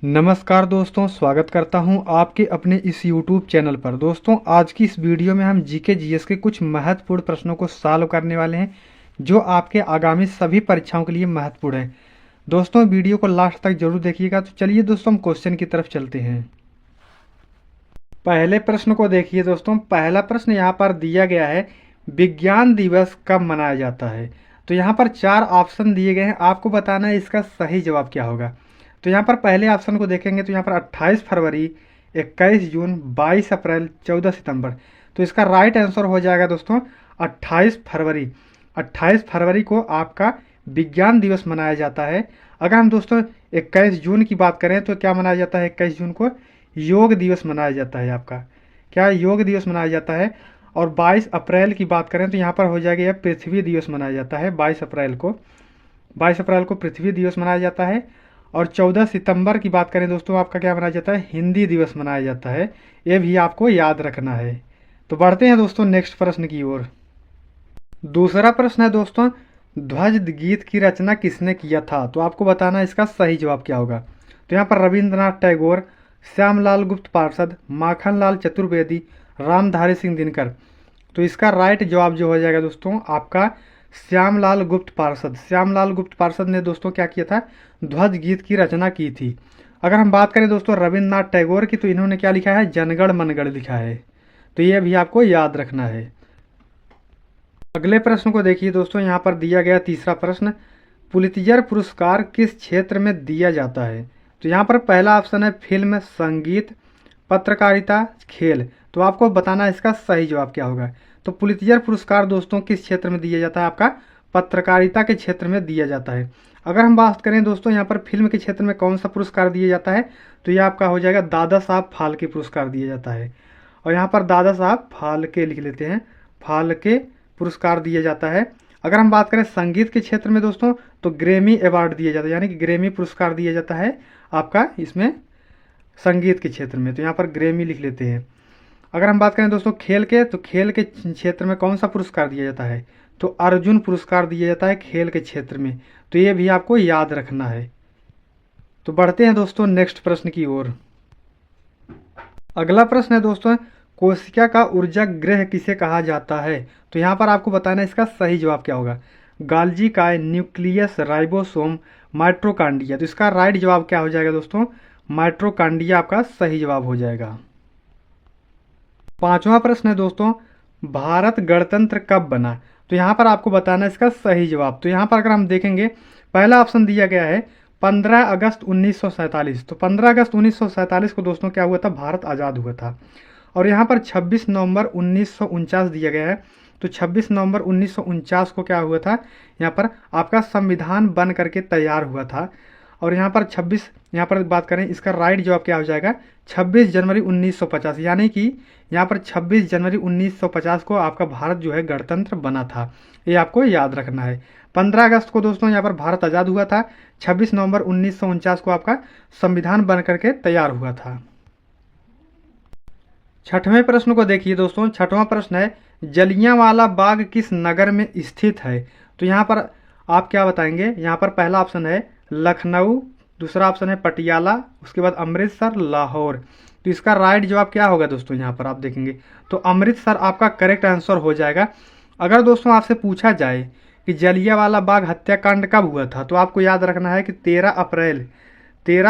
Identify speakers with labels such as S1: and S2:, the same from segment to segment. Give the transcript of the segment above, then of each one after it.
S1: नमस्कार दोस्तों, स्वागत करता हूं आपके अपने इस YouTube चैनल पर। दोस्तों, आज की इस वीडियो में हम जीके जीएस के कुछ महत्वपूर्ण प्रश्नों को सॉल्व करने वाले हैं जो आपके आगामी सभी परीक्षाओं के लिए महत्वपूर्ण है। दोस्तों, वीडियो को लास्ट तक जरूर देखिएगा। तो चलिए दोस्तों, हम क्वेश्चन की तरफ चलते हैं। पहले प्रश्न को देखिए दोस्तों। पहला प्रश्न यहाँ पर दिया गया है, विज्ञान दिवस कब मनाया जाता है। तो यहाँ पर 4 ऑप्शन दिए गए हैं, आपको बताना है इसका सही जवाब क्या होगा। तो यहाँ पर पहले ऑप्शन को देखेंगे तो यहाँ पर 28 फरवरी, 21 जून, 22 अप्रैल, 14 सितंबर। तो इसका राइट आंसर हो जाएगा दोस्तों 28 फरवरी। 28 फरवरी को आपका विज्ञान दिवस मनाया जाता है। अगर हम दोस्तों 21 जून की बात करें तो क्या मनाया जाता है, 21 जून को योग दिवस मनाया जाता है। आपका क्या योग दिवस मनाया जाता है। और 22 अप्रैल की बात करें तो यहाँ पर हो जाएगा पृथ्वी दिवस मनाया जाता है। 22 अप्रैल को पृथ्वी दिवस मनाया जाता है। और 14 सितंबर की बात करें दोस्तों, आपका क्या मनाया जाता है, हिंदी दिवस मनाया जाता है। ये भी आपको याद रखना है। तो बढ़ते हैं दोस्तों नेक्स्ट प्रश्न की ओर। दूसरा प्रश्न है दोस्तों, ध्वज गीत की रचना किसने किया था। तो आपको बताना इसका सही जवाब क्या होगा। तो यहाँ पर रविंद्रनाथ टैगोर, श्यामलाल गुप्त पार्षद, माखनलाल चतुर्वेदी, रामधारी सिंह दिनकर। तो इसका राइट जवाब जो हो जाएगा दोस्तों आपका श्यामलाल गुप्त पार्षद। श्यामलाल गुप्त पार्षद ने दोस्तों क्या किया था, ध्वज गीत की रचना की थी। अगर हम बात करें दोस्तों रविंद्रनाथ टैगोर की, तो इन्होंने क्या लिखा है, जनगण मनगढ़ लिखा है। तो ये भी आपको याद रखना है। अगले प्रश्न को देखिए दोस्तों। यहाँ पर दिया गया तीसरा प्रश्न, पुलित्जर पुरस्कार किस क्षेत्र में दिया जाता है। तो यहाँ पर पहला ऑप्शन है फिल्म, संगीत, पत्रकारिता, खेल। तो आपको बताना इसका सही जवाब क्या होगा। तो पुलित्जर पुरस्कार दोस्तों किस क्षेत्र में दिया जाता है, आपका पत्रकारिता के क्षेत्र में दिया जाता है। अगर हम बात करें दोस्तों यहाँ पर फिल्म के क्षेत्र में कौन सा पुरस्कार दिया जाता है, तो यह आपका हो जाएगा दादा साहब फाल्के पुरस्कार दिया जाता है। और यहाँ पर दादा साहब फाल्के लिख लेते हैं, फाल्के पुरस्कार दिया जाता है। अगर हम बात करें संगीत के क्षेत्र में दोस्तों, तो ग्रैमी अवार्ड दिया जाता है, यानी कि ग्रैमी पुरस्कार दिया जाता है आपका इसमें संगीत के क्षेत्र में। तो यहाँ पर ग्रैमी लिख लेते हैं। अगर हम बात करें दोस्तों खेल के, तो खेल के क्षेत्र में कौन सा पुरस्कार दिया जाता है, तो अर्जुन पुरस्कार दिया जाता है खेल के क्षेत्र में। तो ये भी आपको याद रखना है। तो बढ़ते हैं दोस्तों नेक्स्ट प्रश्न की ओर। अगला प्रश्न है दोस्तों, कोशिका का ऊर्जा गृह किसे कहा जाता है। तो यहाँ पर आपको बताना है इसका सही जवाब क्या होगा। गाल्जी काय, न्यूक्लियस, राइबोसोम, माइट्रोकांडिया। तो इसका राइट जवाब क्या हो जाएगा दोस्तों, माइट्रोकांडिया आपका सही जवाब हो जाएगा। पांचवा प्रश्न है दोस्तों, भारत गणतंत्र कब बना। तो यहाँ पर आपको बताना है इसका सही जवाब। तो यहाँ पर अगर हम देखेंगे, पहला ऑप्शन दिया गया है 15 अगस्त 1947। तो 15 अगस्त 1947 को दोस्तों क्या हुआ था, भारत आज़ाद हुआ था। और यहाँ पर 26 नवंबर 1949 दिया गया है। तो 26 नवंबर 1949 को क्या हुआ था, यहाँ पर आपका संविधान बन करके तैयार हुआ था। और यहाँ पर 26, यहाँ पर बात करें इसका राइट जवाब क्या हो जाएगा, 26 जनवरी 1950। यानी कि यहाँ पर 26 जनवरी 1950 को आपका भारत जो है गणतंत्र बना था। ये आपको याद रखना है। 15 अगस्त को दोस्तों यहाँ पर भारत आज़ाद हुआ था। 26 नवंबर 1949 को आपका संविधान बन करके तैयार हुआ था। छठवें प्रश्न को देखिए दोस्तों। छठवां प्रश्न है, जलियांवाला बाग किस नगर में स्थित है। तो यहाँ पर आप क्या बताएंगे। यहाँ पर पहला ऑप्शन है लखनऊ, दूसरा ऑप्शन है पटियाला, उसके बाद अमृतसर, लाहौर। तो इसका राइट जवाब क्या होगा दोस्तों, यहाँ पर आप देखेंगे तो अमृतसर आपका करेक्ट आंसर हो जाएगा। अगर दोस्तों आपसे पूछा जाए कि जलियांवाला बाग हत्याकांड कब हुआ था, तो आपको याद रखना है कि 13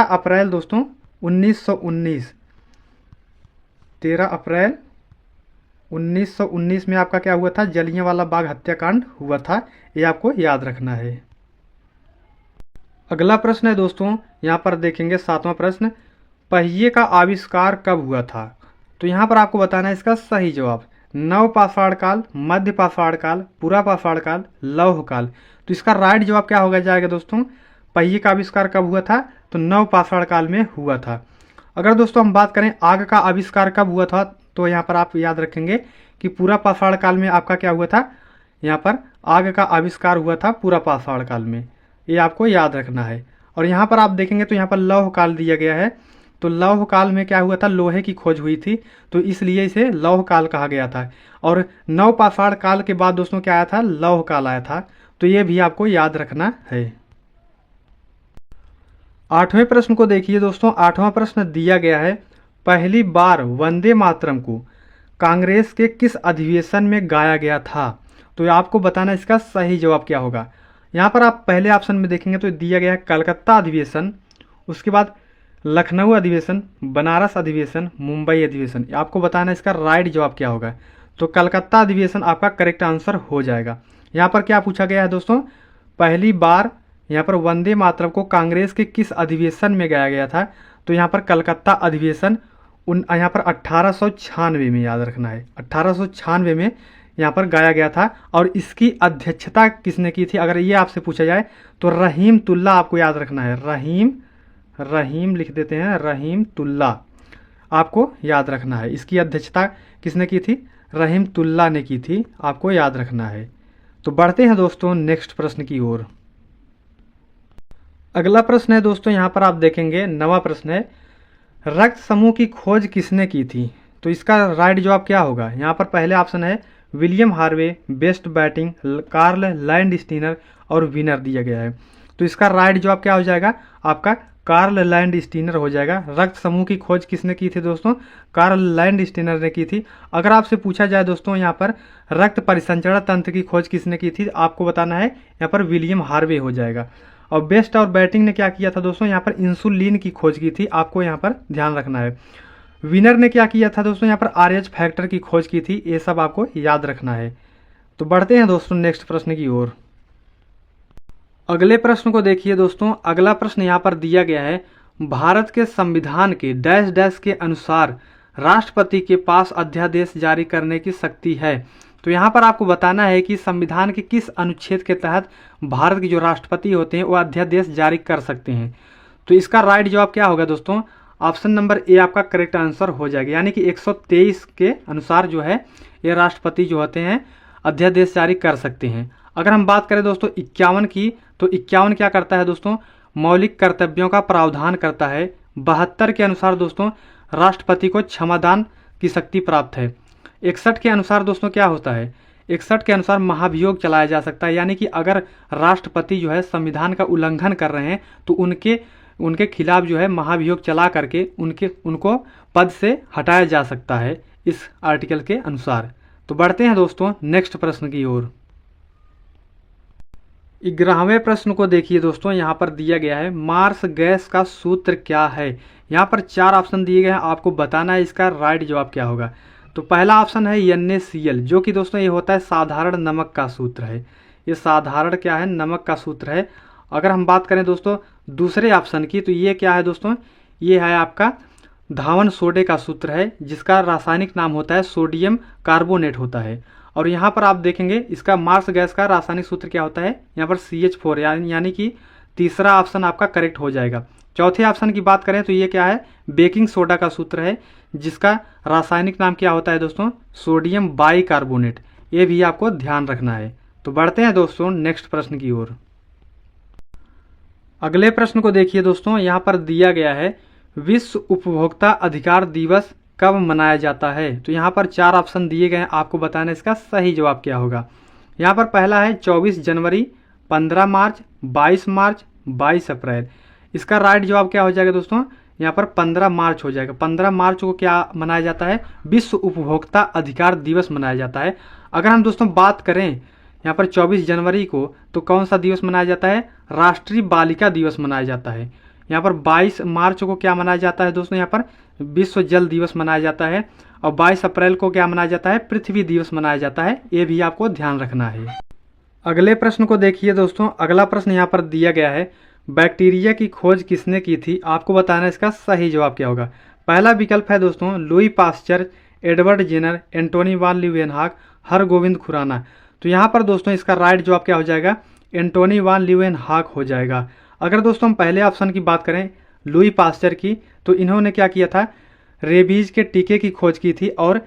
S1: अप्रैल दोस्तों 1919, 13 अप्रैल 1919 में आपका क्या हुआ था, जलियांवाला बाग हत्याकांड हुआ था। ये आपको याद रखना है। अगला प्रश्न है दोस्तों, यहाँ पर देखेंगे सातवां प्रश्न, पहिए का आविष्कार कब हुआ था। तो यहाँ पर आपको बताना है इसका सही जवाब। नव पाषाण काल, मध्य पाषाण काल, पूरा पाषाण काल, लौह काल। तो इसका राइट जवाब क्या होगा जाएगा दोस्तों, पहिए का आविष्कार कब हुआ था, तो नव पाषाण काल में हुआ था। अगर दोस्तों हम बात करें आग का आविष्कार कब हुआ था, तो यहाँ पर आप याद रखेंगे कि पूरा पाषाण काल में आपका क्या हुआ था, यहाँ पर आग का आविष्कार हुआ था पूरा पाषाण काल में। ये आपको याद रखना है। और यहाँ पर आप देखेंगे तो यहाँ पर लौह काल दिया गया है। तो लौह काल में क्या हुआ था, लोहे की खोज हुई थी, तो इसलिए इसे लौह काल कहा गया था। और नव पाषाण काल के बाद दोस्तों क्या आया था, लौह काल आया था। तो ये भी आपको याद रखना है। 8वें प्रश्न को देखिए दोस्तों। 8वां प्रश्न दिया गया है, पहली बार वंदे मातरम को कांग्रेस के किस अधिवेशन में गाया गया था? तो ये आपको बताना इसका सही जवाब क्या होगा। यहाँ पर आप पहले ऑप्शन में देखेंगे तो दिया गया है कलकत्ता अधिवेशन, उसके बाद लखनऊ अधिवेशन, बनारस अधिवेशन, मुंबई अधिवेशन। आपको बताना इसका राइट जवाब क्या होगा। तो कलकत्ता अधिवेशन आपका करेक्ट आंसर हो जाएगा। यहाँ पर क्या पूछा गया है दोस्तों, पहली बार यहाँ पर वंदे मातरम को कांग्रेस के किस अधिवेशन में गाया गया था? तो यहाँ पर कलकत्ता अधिवेशन यहाँ पर 1896 में, याद रखना है 1896 में यहाँ पर गाया गया था। और इसकी अध्यक्षता किसने की थी? अगर ये आपसे पूछा जाए तो रहीमतुल्ला आपको याद रखना है। रहीम लिख देते हैं, रहीमतुल्ला आपको याद रखना है। इसकी अध्यक्षता किसने की थी? रहीमतुल्ला ने की थी, आपको याद रखना है। तो बढ़ते हैं दोस्तों नेक्स्ट प्रश्न की ओर। अगला प्रश्न है दोस्तों, यहाँ पर आप देखेंगे 9वां प्रश्न है, रक्त समूह की खोज किसने की थी? तो इसका राइट जवाब क्या होगा। यहाँ पर पहले ऑप्शन है William Harvey, Best Banting, Karl Landsteiner और विनर दिया गया है। तो इसका राइट जवाब क्या हो जाएगा आपका? कार्ल लैंडस्टीनर हो जाएगा। रक्त समूह की खोज किसने की थी दोस्तों? कार्ल लैंडस्टीनर ने की थी। अगर आपसे पूछा जाए दोस्तों यहाँ पर रक्त परिसंचरण तंत्र की खोज किसने की थी, आपको बताना है यहाँ पर विलियम हार्वे हो जाएगा। और बेस्ट और बैटिंग ने क्या किया था दोस्तों? यहाँ पर इंसुलिन की खोज की थी, आपको यहाँ पर ध्यान रखना है। विनर ने क्या किया था दोस्तों? यहाँ पर RH फैक्टर की खोज की थी। ये सब आपको याद रखना है। तो बढ़ते हैं दोस्तों नेक्स्ट प्रश्न की ओर। अगले प्रश्न को देखिए दोस्तों। अगला प्रश्न यहाँ पर दिया गया है, भारत के संविधान के डैश डैश के अनुसार राष्ट्रपति के पास अध्यादेश जारी करने की शक्ति है। तो यहाँ पर आपको बताना है कि संविधान के किस अनुच्छेद के तहत भारत के जो राष्ट्रपति होते हैं वो अध्यादेश जारी कर सकते हैं। तो इसका राइट जवाब क्या होगा दोस्तों? ऑप्शन नंबर ए आपका करेक्ट आंसर हो जाएगा। यानी कि 123 के अनुसार जो है ये राष्ट्रपति जो होते हैं अध्यादेश जारी कर सकते हैं। अगर हम बात करें दोस्तों 51 की, तो 51 क्या करता है दोस्तों? मौलिक कर्तव्यों का प्रावधान करता है। 72 के अनुसार दोस्तों राष्ट्रपति को क्षमादान की शक्ति प्राप्त है। 61 के अनुसार दोस्तों क्या होता है? 61 के अनुसार महाभियोग चलाया जा सकता है। यानी कि अगर राष्ट्रपति जो है संविधान का उल्लंघन कर रहे हैं तो उनके खिलाफ जो है महाभियोग चला करके उनको पद से हटाया जा सकता है इस आर्टिकल के अनुसार। तो बढ़ते हैं दोस्तों नेक्स्ट प्रश्न की ओर। 11वें प्रश्न को देखिए दोस्तों। यहाँ पर दिया गया है, मार्स गैस का सूत्र क्या है? यहाँ पर 4 ऑप्शन दिए गए हैं, आपको बताना है इसका राइट जवाब क्या होगा। तो पहला ऑप्शन है NaCl, जो कि दोस्तों ये होता है साधारण नमक का सूत्र है। ये साधारण क्या है? नमक का सूत्र है। अगर हम बात करें दोस्तों दूसरे ऑप्शन की, तो ये क्या है दोस्तों? ये है आपका धावन सोडे का सूत्र है, जिसका रासायनिक नाम होता है सोडियम कार्बोनेट होता है। और यहाँ पर आप देखेंगे इसका मार्स गैस का रासायनिक सूत्र क्या होता है? यहाँ पर CH4, यानी कि तीसरा ऑप्शन आपका करेक्ट हो जाएगा। चौथे ऑप्शन की बात करें तो ये क्या है? बेकिंग सोडा का सूत्र है, जिसका रासायनिक नाम क्या होता है दोस्तों? Sodium bicarbonate. ये भी आपको ध्यान रखना है। तो बढ़ते हैं दोस्तों नेक्स्ट प्रश्न की ओर। अगले प्रश्न को देखिए दोस्तों। यहाँ पर दिया गया है, विश्व उपभोक्ता अधिकार दिवस कब मनाया जाता है? तो यहाँ पर 4 ऑप्शन दिए गए हैं, आपको बताना इसका सही जवाब क्या होगा। यहाँ पर पहला है 24 जनवरी, 15 मार्च, 22 मार्च, 22 अप्रैल। इसका राइट जवाब क्या हो जाएगा दोस्तों? यहाँ पर 15 मार्च हो जाएगा। 15 मार्च को क्या मनाया जाता है? विश्व उपभोक्ता अधिकार दिवस मनाया जाता है। अगर हम दोस्तों बात करें यहाँ पर 24 जनवरी को, तो कौन सा दिवस मनाया जाता है? राष्ट्रीय बालिका दिवस मनाया जाता है। यहाँ पर 22 मार्च को क्या मनाया जाता है दोस्तों? यहाँ पर विश्व जल दिवस मनाया जाता है। और 22 अप्रैल को क्या मनाया जाता है? पृथ्वी दिवस मनाया जाता है। ये भी आपको ध्यान रखना है। अगले प्रश्न को देखिए दोस्तों। अगला प्रश्न यहाँ पर दिया गया है, बैक्टीरिया की खोज किसने की थी? आपको बताना इसका सही जवाब क्या होगा। पहला विकल्प है दोस्तों Louis Pasteur, Edward Jenner, Antonie van Leeuwenhoek, Hargobind Khorana. तो यहाँ पर दोस्तों इसका राइट जवाब क्या हो जाएगा? एंटोनी वान ल्यूवेनहॉक हो जाएगा। अगर दोस्तों हम पहले ऑप्शन की बात करें लुई पास्चर की, तो इन्होंने क्या किया था? रेबीज के टीके की खोज की थी और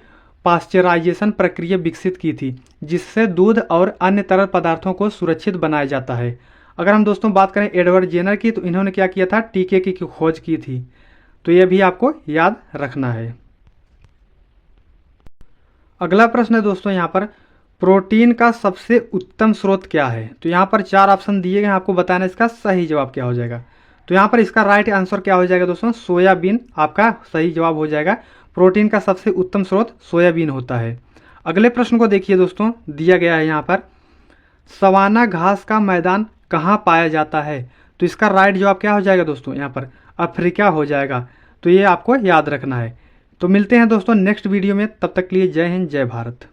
S1: पास्चराइजेशन प्रक्रिया विकसित की थी, जिससे दूध और अन्य तरल पदार्थों को सुरक्षित बनाया जाता है। अगर हम दोस्तों बात करें एडवर्ड जेनर की, तो इन्होंने क्या किया था? टीके की खोज की थी। तो यह भी आपको याद रखना है। अगला प्रश्न है दोस्तों यहाँ पर, प्रोटीन का सबसे उत्तम स्रोत क्या है? तो यहाँ पर 4 ऑप्शन दिए गए हैं, आपको बताना इसका सही जवाब क्या हो जाएगा। तो यहाँ पर इसका राइट आंसर क्या हो जाएगा दोस्तों, सोयाबीन आपका सही जवाब हो जाएगा। प्रोटीन का सबसे उत्तम स्रोत सोयाबीन होता है। अगले प्रश्न को देखिए दोस्तों, दिया गया है यहाँ पर, सवाना घास का मैदान कहाँ पाया जाता है। तो इसका राइट जवाब क्या हो जाएगा दोस्तों, यहाँ पर अफ्रीका हो जाएगा। तो ये आपको याद रखना है। तो मिलते हैं दोस्तों नेक्स्ट वीडियो में, तब तक के लिए जय हिंद जय भारत।